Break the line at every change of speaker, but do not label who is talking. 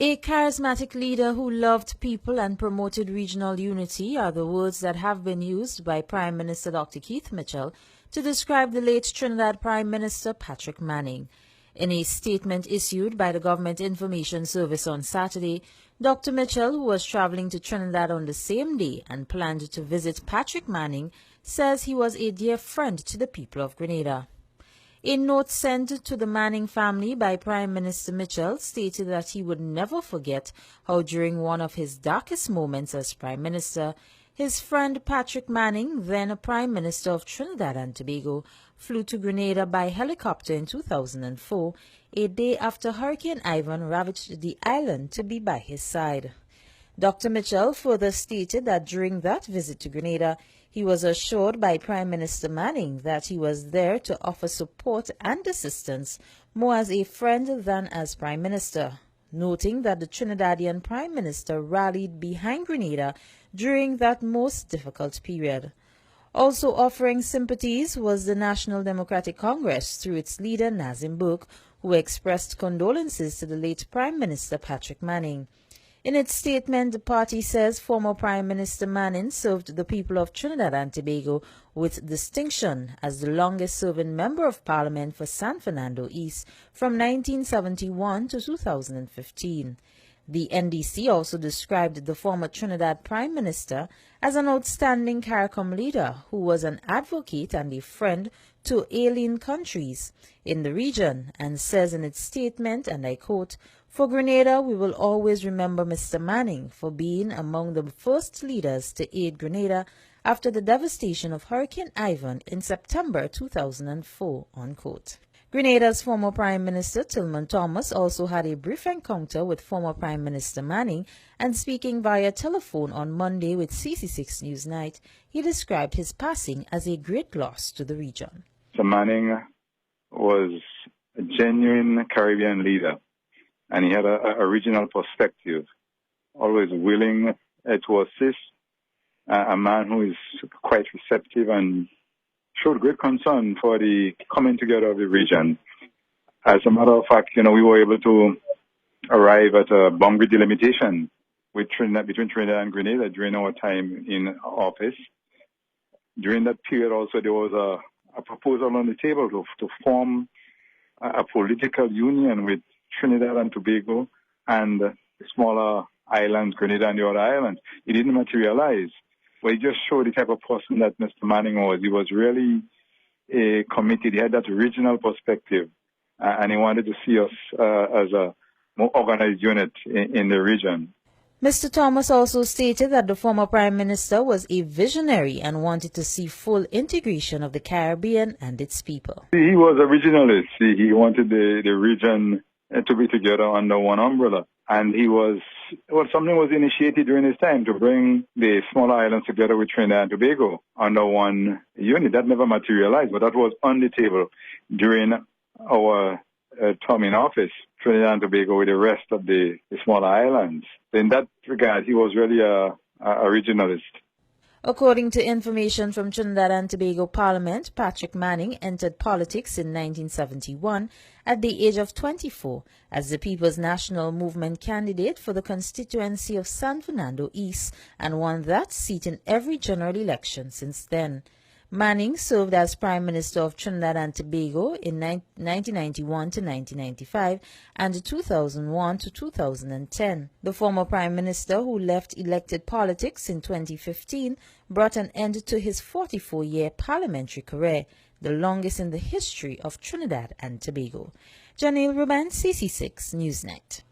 A charismatic leader who loved people and promoted regional unity are the words that have been used by Prime Minister Dr. Keith Mitchell to describe the late Trinidad Prime Minister Patrick Manning. In a statement issued by the Government Information Service on Saturday, Dr. Mitchell, who was traveling to Trinidad on the same day and planned to visit Patrick Manning, says he was a dear friend to the people of Grenada. A note sent to the Manning family by Prime Minister Mitchell stated that he would never forget how during one of his darkest moments as Prime Minister, his friend Patrick Manning, then Prime Minister of Trinidad and Tobago, flew to Grenada by helicopter in 2004, a day after Hurricane Ivan ravaged the island, to be by his side. Dr. Mitchell further stated that during that visit to Grenada, he was assured by Prime Minister Manning that he was there to offer support and assistance more as a friend than as Prime Minister, noting that the Trinidadian Prime Minister rallied behind Grenada during that most difficult period. Also offering sympathies was the National Democratic Congress through its leader Nazim Burke, who expressed condolences to the late Prime Minister Patrick Manning. In its statement, the party says former Prime Minister Manning served the people of Trinidad and Tobago with distinction as the longest-serving Member of Parliament for San Fernando East from 1971 to 2015. The NDC also described the former Trinidad Prime Minister as an outstanding CARICOM leader who was an advocate and a friend to alien countries in the region, and says in its statement, and I quote, "For Grenada, we will always remember Mr. Manning for being among the first leaders to aid Grenada after the devastation of Hurricane Ivan in September 2004, unquote. Grenada's former Prime Minister Tillman Thomas also had a brief encounter with former Prime Minister Manning, and speaking via telephone on Monday with CC6 Newsnight, he described his passing as a great loss to the region.
Mr. Manning was a genuine Caribbean leader, and he had a regional perspective, always willing to assist, a man who is quite receptive and showed great concern for the coming together of the region. As a matter of fact, we were able to arrive at a boundary delimitation between Trinidad and Grenada during our time in office. During that period also, there was a proposal on the table to form a political union with Trinidad and Tobago and the smaller islands, Grenada and the other islands. It didn't materialize. But it just showed the type of person that Mr. Manning was. He was really committed. He had that regional perspective, and he wanted to see us as a more organized unit in the region.
Mr. Thomas also stated that the former Prime Minister was a visionary and wanted to see full integration of the Caribbean and its people.
He was a regionalist. He wanted the region to be together under one umbrella. And something was initiated during his time to bring the smaller islands together with Trinidad and Tobago under one unit. That never materialized, but that was on the table during our term in office, Trinidad and Tobago with the rest of the smaller islands. In that regard, he was really a regionalist.
According to information from Trinidad and Tobago Parliament, Patrick Manning entered politics in 1971 at the age of 24 as the People's National Movement candidate for the constituency of San Fernando East, and won that seat in every general election since then. Manning served as Prime Minister of Trinidad and Tobago in 1991 to 1995 and 2001 to 2010. The former Prime Minister, who left elected politics in 2015, brought an end to his 44-year parliamentary career, the longest in the history of Trinidad and Tobago. Janelle Ruben, CC6 Newsnight.